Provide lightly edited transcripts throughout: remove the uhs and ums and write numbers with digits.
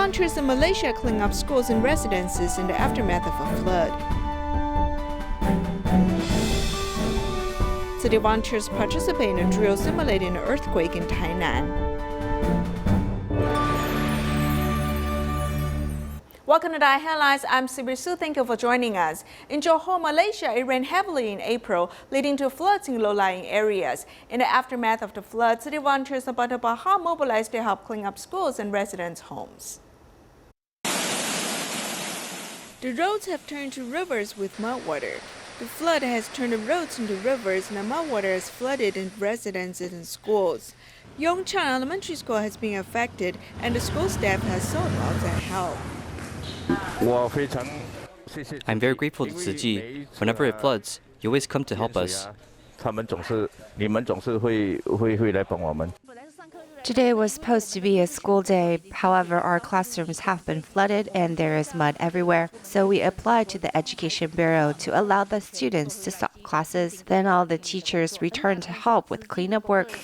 volunteers in Malaysia clean up schools and residences in the aftermath of a flood. City volunteers participate in a drill simulating an earthquake in Tainan. Welcome to Dai Headlines. I'm Sibir Su. Thank you for joining us. In Johor, Malaysia, it rained heavily in April, leading to floods in low-lying areas. In the aftermath of the flood, city volunteers in Batu Bahar mobilized to help clean up schools and residents' homes. The roads have turned to rivers with mudwater. The flood has turned the roads into rivers, and the mudwater has flooded in residences and schools. Yongchang Elementary School has been affected, and the school staff has sought outside help. I'm very grateful to Tzu Chi. Whenever it floods, you always come to help us. Today was supposed to be a school day. However, our classrooms have been flooded and there is mud everywhere. So we applied to the Education Bureau to allow the students to stop classes. Then all the teachers returned to help with cleanup work.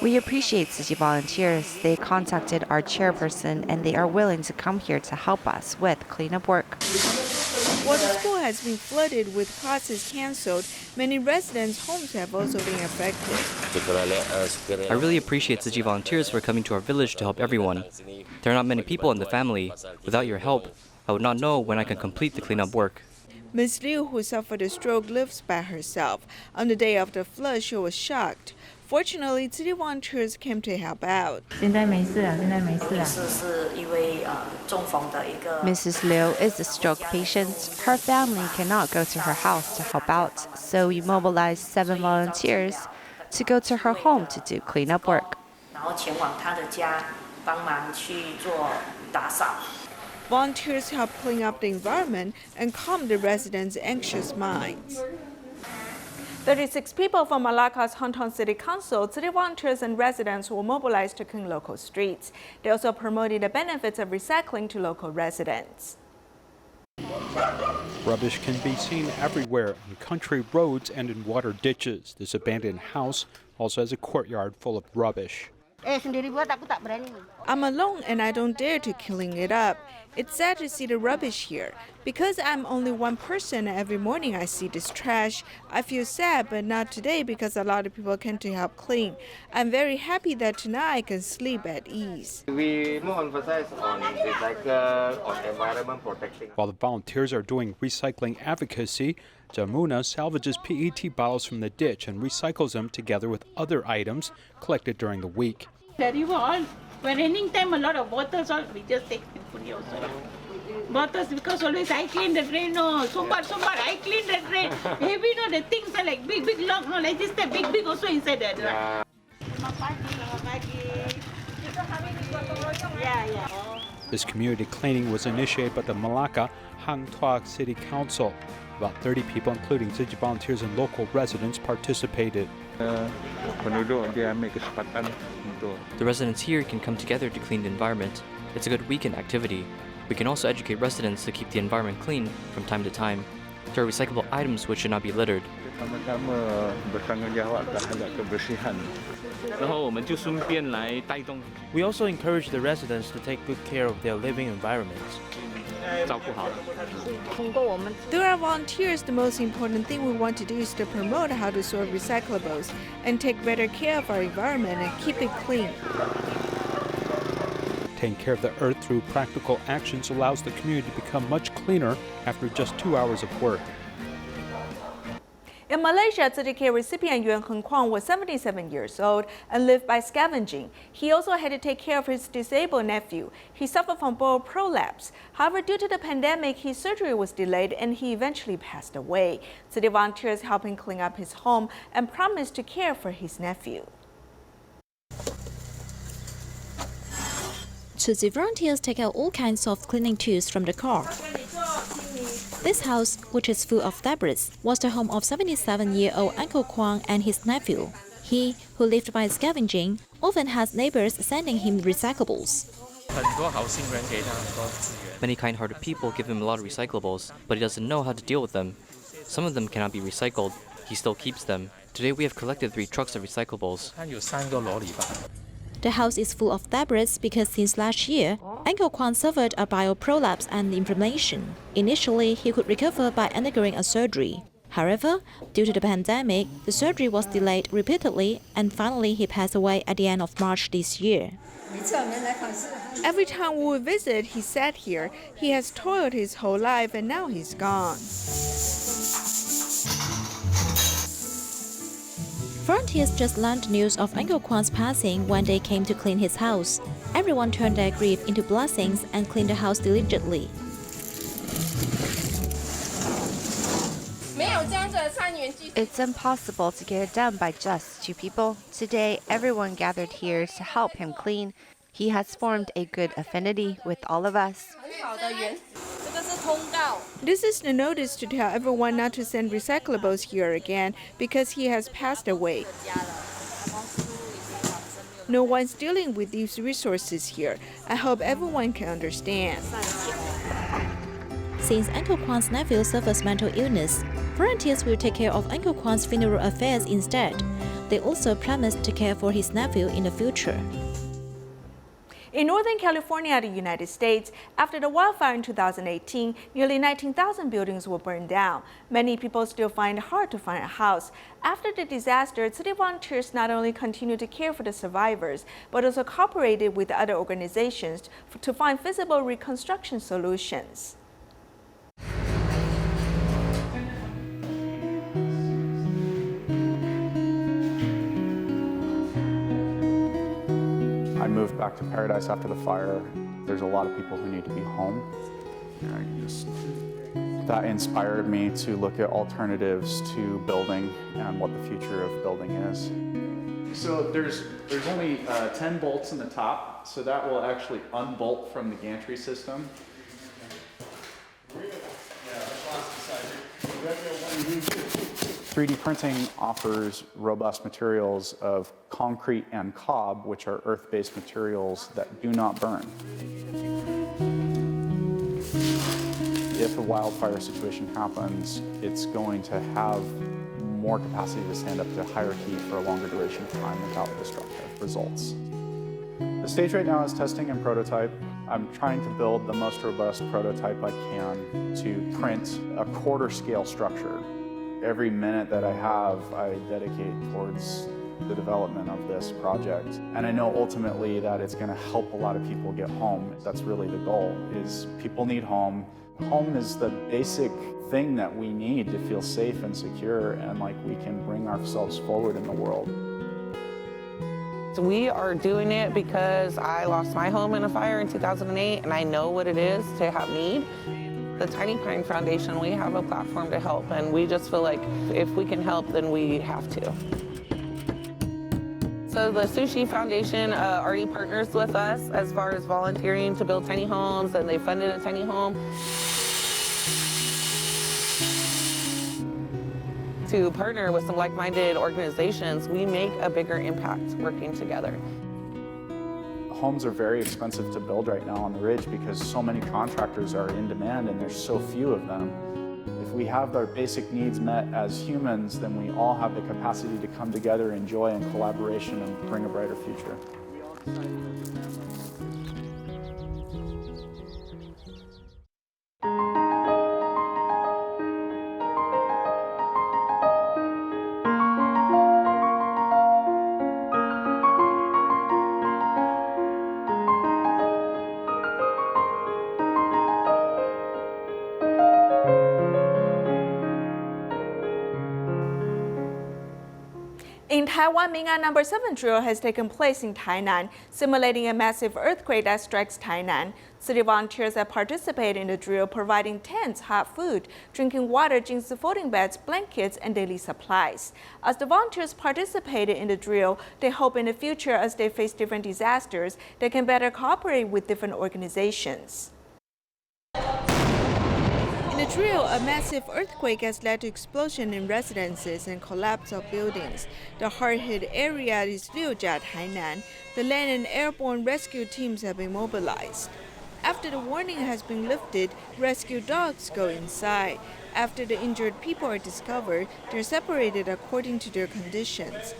We appreciate Tzu Chi volunteers. They contacted our chairperson and they are willing to come here to help us with cleanup work. While the school has been flooded with classes cancelled, many residents' homes have also been affected. I really appreciate Tzu Chi volunteers for coming to our village to help everyone. There are not many people in the family. Without your help, I would not know when I can complete the cleanup work. Ms. Liu, who suffered a stroke, lives by herself. On the day of the flood, she was shocked. Fortunately, city volunteers came to help out. Mrs. Liu is a stroke patient. Her family cannot go to her house to help out, so we mobilized 7 volunteers to go to her home to do cleanup work. Volunteers help clean up the environment and calm the residents' anxious minds. 36 people from Malacca's Hong City Council, city volunteers and residents were mobilized to clean local streets. They also promoted the benefits of recycling to local residents. Rubbish can be seen everywhere on country roads and in water ditches. This abandoned house also has a courtyard full of rubbish. I'm alone and I don't dare to clean it up. It's sad to see the rubbish here. Because I'm only one person, every morning I see this trash. I feel sad, but not today because a lot of people came to help clean. I'm very happy that tonight I can sleep at ease. We more emphasize on recycle, on environment protection. While the volunteers are doing recycling advocacy, Jamuna salvages PET bottles from the ditch and recycles them together with other items collected during the week. When raining time, a lot of bottles, we just take simply also. Bottles, because always I clean the drain, no. So far, I clean the drain. Heavy, no, the things are like big long, no, like this, the big also inside that. Yeah. This community cleaning was initiated by the Malacca Hang Tuah City Council. About 30 people, including Tzu Chi volunteers and local residents, participated. The residents here can come together to clean the environment. It's a good weekend activity. We can also educate residents to keep the environment clean from time to time. There are recyclable items which should not be littered. We also encourage the residents to take good care of their living environments. Through our volunteers, the most important thing we want to do is to promote how to sort recyclables and take better care of our environment and keep it clean. Taking care of the earth through practical actions allows the community to become much cleaner after just 2 hours of work. In Malaysia, Tzu Chi recipient Yuan Heng Kwang was 77 years old and lived by scavenging. He also had to take care of his disabled nephew. He suffered from bowel prolapse. However, due to the pandemic, his surgery was delayed and he eventually passed away. Tzu Chi volunteers helped him clean up his home and promised to care for his nephew. Tzu Chi volunteers take out all kinds of cleaning tools from the car. This house, which is full of debris, was the home of 77-year-old Uncle Kwang and his nephew. He, who lived by scavenging, often has neighbors sending him recyclables. Many kind-hearted people give him a lot of recyclables, but he doesn't know how to deal with them. Some of them cannot be recycled. He still keeps them. Today we have collected 3 trucks of recyclables. The house is full of debris because since last year, Uncle Kwan suffered a bioprolapse and inflammation. Initially, he could recover by undergoing a surgery. However, due to the pandemic, the surgery was delayed repeatedly, and finally he passed away at the end of March this year. Every time we would visit, he sat here. He has toiled his whole life and now he's gone. Volunteers just learned news of Uncle Kwan's passing when they came to clean his house. Everyone turned their grief into blessings and cleaned the house diligently. It's impossible to get it done by just 2 people. Today, everyone gathered here to help him clean. He has formed a good affinity with all of us. This is the notice to tell everyone not to send recyclables here again because he has passed away. No one's dealing with these resources here. I hope everyone can understand. Since Uncle Kwan's nephew suffers mental illness, volunteers will take care of Uncle Kwan's funeral affairs instead. They also promised to care for his nephew in the future. In Northern California, the United States, after the wildfire in 2018, nearly 19,000 buildings were burned down. Many people still find it hard to find a house. After the disaster, city volunteers not only continue to care for the survivors, but also cooperated with other organizations to find feasible reconstruction solutions. I moved back to Paradise after the fire. There's a lot of people who need to be home. That inspired me to look at alternatives to building and what the future of building is. So there's only 10 bolts in the top, so that will actually unbolt from the gantry system. 3D printing offers robust materials of concrete and cob, which are earth-based materials that do not burn. If a wildfire situation happens, it's going to have more capacity to stand up to higher heat for a longer duration of time without destructive results. The stage right now is testing and prototype. I'm trying to build the most robust prototype I can to print a quarter-scale structure. Every minute that I have, I dedicate towards the development of this project. And I know ultimately that it's going to help a lot of people get home. That's really the goal, is people need home. Home is the basic thing that we need to feel safe and secure, and like we can bring ourselves forward in the world. We are doing it because I lost my home in a fire in 2008, and I know what it is to have need. The Tiny Pine Foundation, we have a platform to help, and we just feel like if we can help, then we have to. So the Tzu Chi Foundation already partners with us as far as volunteering to build tiny homes, and they funded a tiny home. To partner with some like-minded organizations, we make a bigger impact working together. Homes are very expensive to build right now on the ridge because so many contractors are in demand and there's so few of them. If we have our basic needs met as humans, then we all have the capacity to come together in joy and collaboration and bring a brighter future. In Taiwan, Mingan No. 7 drill has taken place in Tainan, simulating a massive earthquake that strikes Tainan. City volunteers have participated in the drill, providing tents, hot food, drinking water, jeans, folding beds, blankets, and daily supplies. As the volunteers participated in the drill, they hope in the future, as they face different disasters, they can better cooperate with different organizations. In the drill, a massive earthquake has led to explosion in residences and collapse of buildings. The hard-hit area is Liujia, Tainan. The land and airborne rescue teams have been mobilized. After the warning has been lifted, rescue dogs go inside. After the injured people are discovered, they're separated according to their conditions.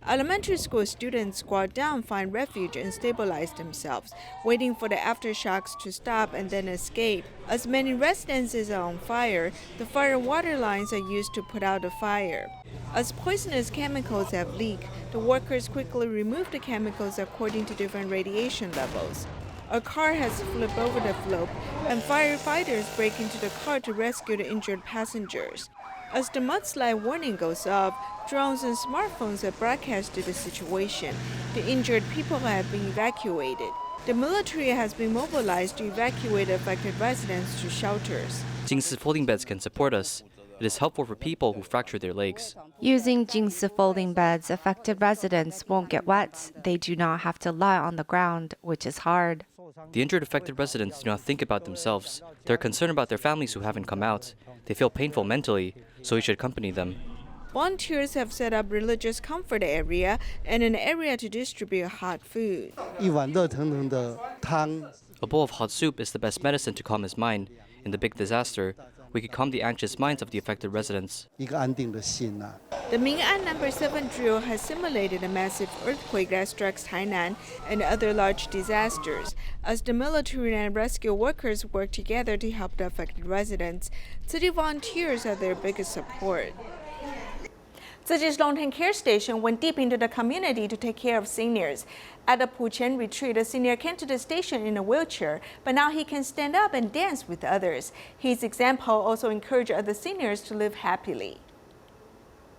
Elementary school students squat down, find refuge, and stabilize themselves, waiting for the aftershocks to stop and then escape. As many residences are on fire, the fire water lines are used to put out the fire. As poisonous chemicals have leaked, the workers quickly remove the chemicals according to different radiation levels. A car has flipped over the slope, and firefighters break into the car to rescue the injured passengers. As the mudslide warning goes off, drones and smartphones have broadcasted the situation. The injured people have been evacuated. The military has been mobilized to evacuate affected residents to shelters. Jingsi folding beds can support us. It is helpful for people who fracture their legs. Using Jingsi folding beds, affected residents won't get wet. They do not have to lie on the ground, which is hard. The injured affected residents do not think about themselves. They're concerned about their families who haven't come out. They feel painful mentally, so we should accompany them. Volunteers have set up religious comfort area and an area to distribute hot food. A bowl of hot soup is the best medicine to calm his mind. In the big disaster, we could calm the anxious minds of the affected residents. The Ming'an No. 7 drill has simulated a massive earthquake that strikes Tainan and other large disasters. As the military and rescue workers work together to help the affected residents, Tzu Chi volunteers are their biggest support. Tzu Chi's long-term care station went deep into the community to take care of seniors. At the Puchen retreat, a senior came to the station in a wheelchair, but now he can stand up and dance with others. His example also encouraged other seniors to live happily.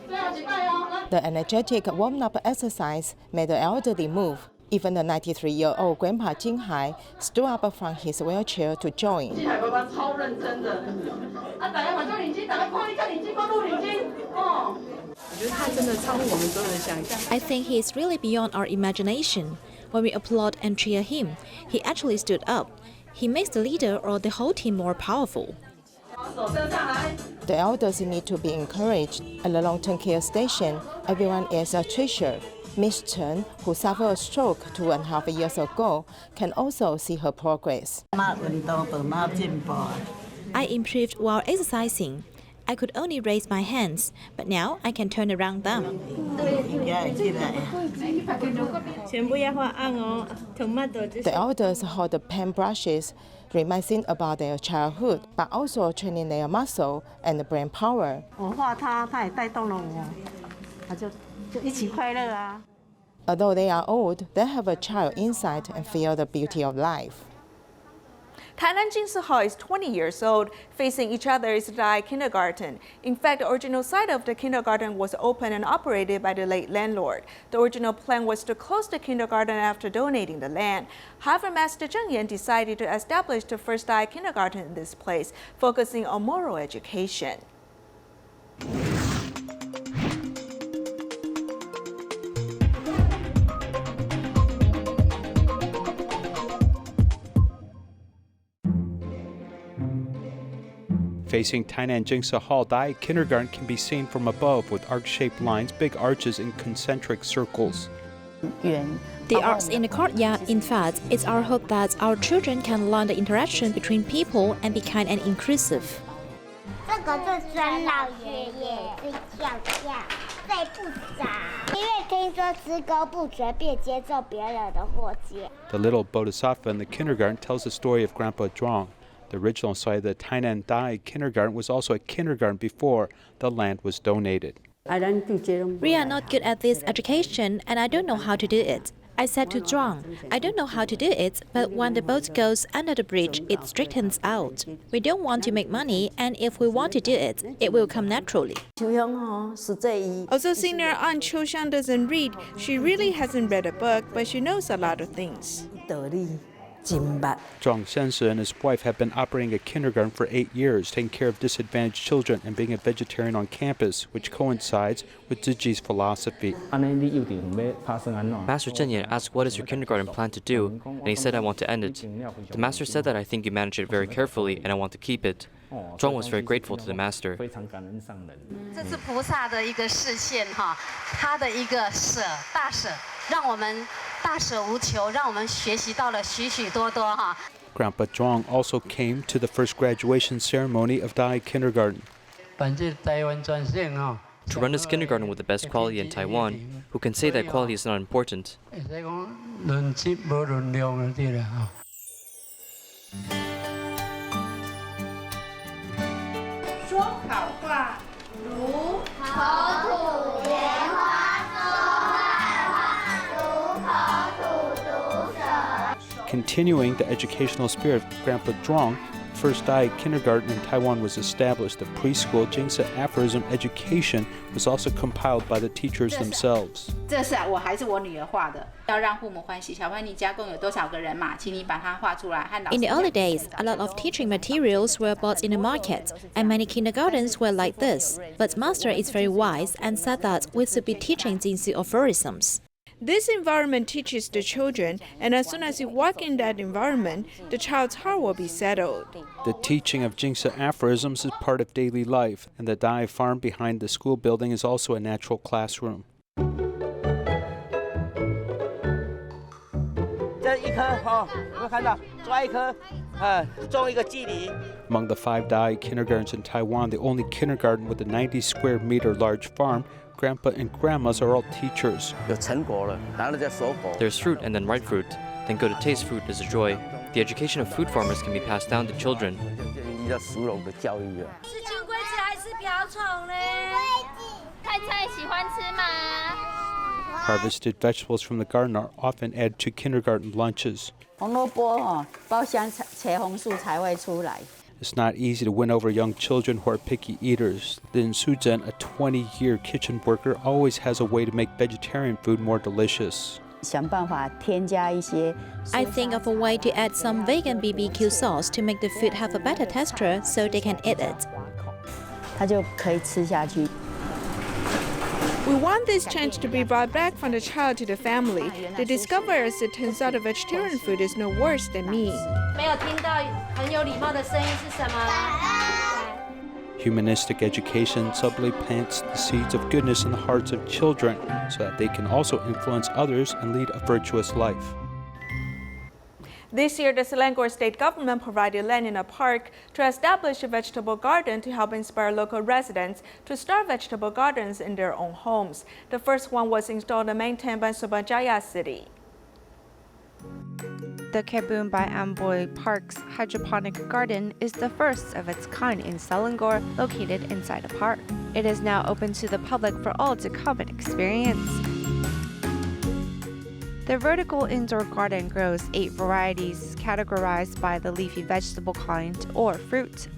The energetic warm-up exercise made the elderly move. Even the 93-year-old Grandpa Jing Hai stood up from his wheelchair to join. I think he is really beyond our imagination. When we applaud and cheer him, he actually stood up. He makes the leader or the whole team more powerful. The elders need to be encouraged. At the long-term care station, everyone is a treasure. Miss Chen, who suffered a stroke 2.5 years ago, can also see her progress. I improved while exercising. I could only raise my hands, but now I can turn around them. The elders hold the pen brushes, reminiscing about their childhood, but also training their muscle and brain power. Although they are old, they have a child inside and feel the beauty of life. Tainan Jingsi Hall is 20 years old. Facing each other is the Dai Kindergarten. In fact, the original site of the kindergarten was opened and operated by the late landlord. The original plan was to close the kindergarten after donating the land. However, Master Zheng Yan decided to establish the first Dai kindergarten in this place, focusing on moral education. Facing Tainan Jingsi Hall, Dai Kindergarten can be seen from above with arc-shaped lines, big arches, and concentric circles. The arcs in the courtyard, in fact, it's our hope that our children can learn the interaction between people and be kind and inclusive. The little bodhisattva in the kindergarten tells the story of Grandpa Zhuang. The original site of the Tainan Dai Kindergarten was also a kindergarten before the land was donated. We are not good at this education, and I don't know how to do it. I said to Zhuang, I don't know how to do it, but when the boat goes under the bridge, it straightens out. We don't want to make money, and if we want to do it, it will come naturally. Although senior Aunt Chiu Xiang doesn't read, she really hasn't read a book, but she knows a lot of things. Zhuang Shensi and his wife have been operating a kindergarten for 8 years, taking care of disadvantaged children and being a vegetarian on campus, which coincides with Tzu Chi's philosophy. Master Zheng Yan asked what is your kindergarten plan to do, and he said I want to end it. The master said that I think you manage it very carefully and I want to keep it. Zhuang was very grateful to the master. Grandpa Zhuang also came to the first graduation ceremony of Dai Kindergarten. To run this kindergarten with the best quality in Taiwan, who can say that quality is not important. Continuing the educational spirit of Grandpa Zhuang, first Dai kindergarten in Taiwan was established. The preschool Jingsa aphorism education was also compiled by the teachers themselves. In the early days, a lot of teaching materials were bought in the market, and many kindergartens were like this. But Master is very wise and said that we should be teaching Jingsi aphorisms. This environment teaches the children, and as soon as you walk in that environment, the child's heart will be settled. The teaching of Jingsa aphorisms is part of daily life, and the Dai farm behind the school building is also a natural classroom. Among the 5 Dai kindergartens in Taiwan, the only kindergarten with a 90 square meter large farm, Grandpa and Grandmas are all teachers. There's fruit and then ripe fruit. Then go to taste fruit is a joy. The education of food farmers can be passed down to children. Harvested vegetables from the garden are often added to kindergarten lunches. It's not easy to win over young children who are picky eaters. Lin Suzhen, a 20-year kitchen worker, always has a way to make vegetarian food more delicious. I think of a way to add some vegan BBQ sauce to make the food have a better texture so they can eat it. We want this change to be brought back from the child to the family. They discover as it turns out, vegetarian food is no worse than meat. Humanistic education subtly plants the seeds of goodness in the hearts of children so that they can also influence others and lead a virtuous life. This year, the Selangor state government provided land in a park to establish a vegetable garden to help inspire local residents to start vegetable gardens in their own homes. The first one was installed and maintained by Subanjaya City. The Kebun by Amboy Park's hydroponic garden is the first of its kind in Selangor, located inside a park. It is now open to the public for all to come and experience. The vertical indoor garden grows 8 varieties categorized by the leafy vegetable kind or fruit.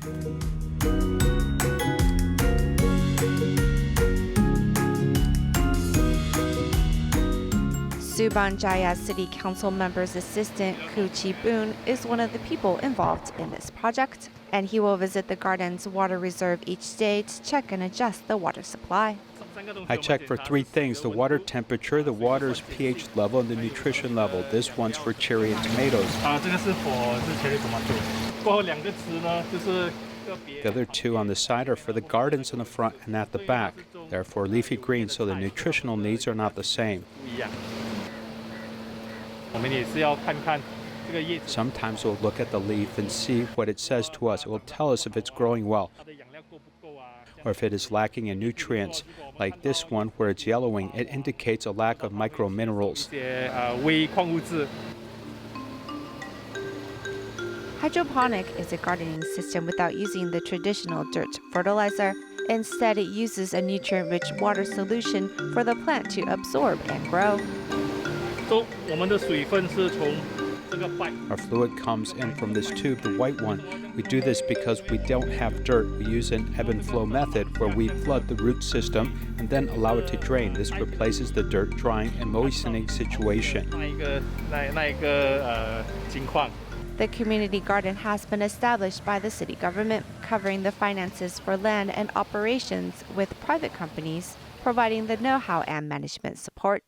Subanjaya City Council member's assistant, Tzu Chi is one of the people involved in this project, and he will visit the garden's water reserve each day to check and adjust the water supply. I check for 3 things: the water temperature, the water's pH level, and the nutrition level. This one's for cherry and tomatoes. The other 2 on the side are for the gardens in the front and at the back. They're for leafy greens, so the nutritional needs are not the same. Sometimes we'll look at the leaf and see what it says to us. It will tell us if it's growing well or if it is lacking in nutrients. Like this one, where it's yellowing, it indicates a lack of microminerals. Hydroponic is a gardening system without using the traditional dirt fertilizer. Instead, it uses a nutrient-rich water solution for the plant to absorb and grow. Our fluid comes in from this tube, the white one. We do this because we don't have dirt. We use an ebb and flow method where we flood the root system and then allow it to drain. This replaces the dirt drying and moistening situation. The community garden has been established by the city government, covering the finances for land and operations with private companies, providing the know-how and management support.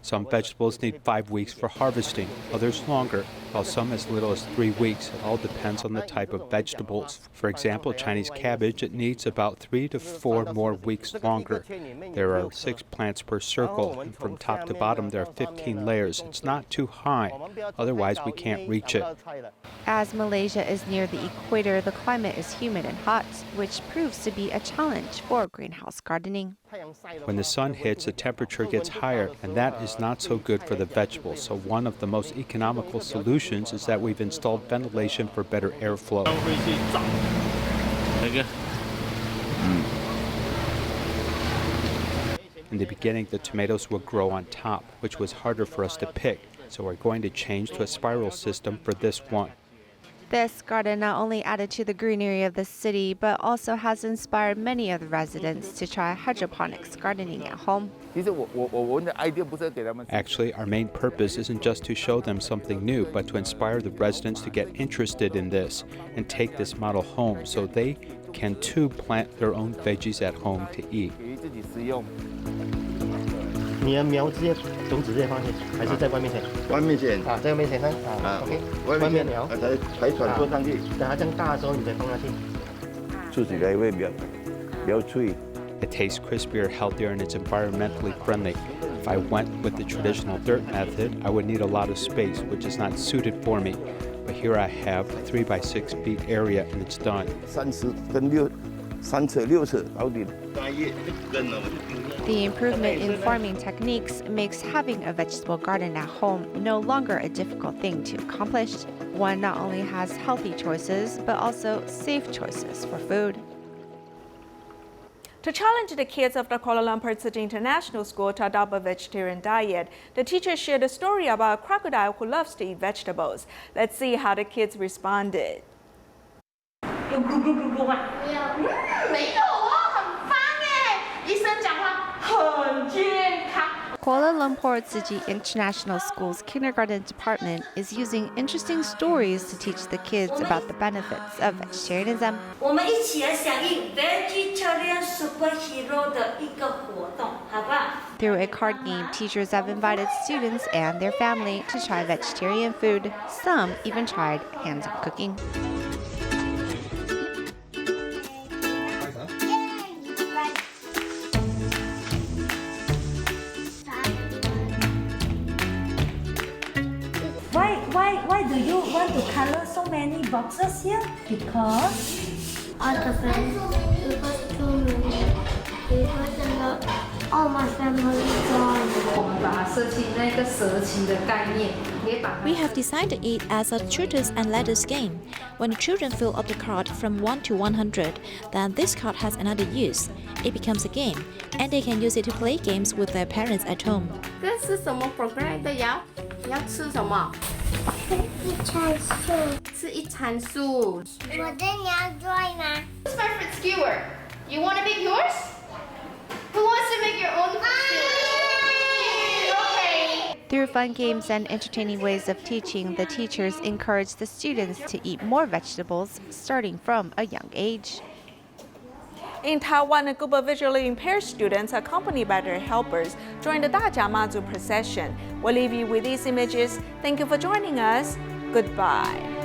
Some vegetables need 5 weeks for harvesting, others longer, while some as little as 3 weeks. It all depends on the type of vegetables. For example, Chinese cabbage, it needs about 3 to 4 more weeks longer. There are 6 plants per circle, and from top to bottom there are 15 layers. It's not too high, otherwise we can't reach it. As Malaysia is near the equator, the climate is humid and hot, which proves to be a challenge for green greenhouse gardening. When the sun hits, the temperature gets higher, and that is not so good for the vegetables. So one of the most economical solutions is that we've installed ventilation for better airflow. In the beginning, the tomatoes would grow on top, which was harder for us to pick. So we're going to change to a spiral system for this one. This garden not only added to the greenery of the city, but also has inspired many of the residents to try hydroponics gardening at home. Actually, our main purpose isn't just to show them something new, but to inspire the residents to get interested in this and take this model home so they can too plant their own veggies at home to eat. 你的苗直接种子直接放进去，还是在外面先？外面先。啊，在外面先看。啊 ，OK。外面苗，才传播上去。等它这样大的时候，你再放下去。吃起来会比较脆。It tastes crispier, healthier, and it's environmentally friendly. If I went with the traditional dirt method, I would need a lot of space, which is not suited for me. But here I have a 3 by 6 feet area, and it's done. 30跟3尺6尺高点。The improvement in farming techniques makes having a vegetable garden at home no longer a difficult thing to accomplish. One not only has healthy choices, but also safe choices for food. To challenge the kids of the Kuala Lumpur Tzu Chi International School to adopt a vegetarian diet, the teachers shared a story about a crocodile who loves to eat vegetables. Let's see how the kids responded. Kuala Lumpur Tzu Chi International School's kindergarten department is using interesting stories to teach the kids about the benefits of vegetarianism. 我们一起来响应 Vegetarian Superhero 的一个活动，好不好？ Through a card game, teachers have invited students and their family to try vegetarian food. Some even tried hands-on cooking. Why do you want to color so many boxes here? Because all the friends, because too many, because all my family gone. We have decided it as a truths and letters game. When the children fill up the card from 1 to 100, then this card has another use. It becomes a game, and they can use it to play games with their parents at home. 这是什么 program 的呀？要吃什么？一餐素。吃一餐素。我的你要 join 吗 What's my favorite skewer? You want to make yours? Who wants to make your own skewer? Okay. Through fun games and entertaining ways of teaching, the teachers encourage the students to eat more vegetables starting from a young age. In Taiwan, a group of visually impaired students, accompanied by their helpers, joined the Dajia Mazu procession. We'll leave you with these images. Thank you for joining us. Goodbye.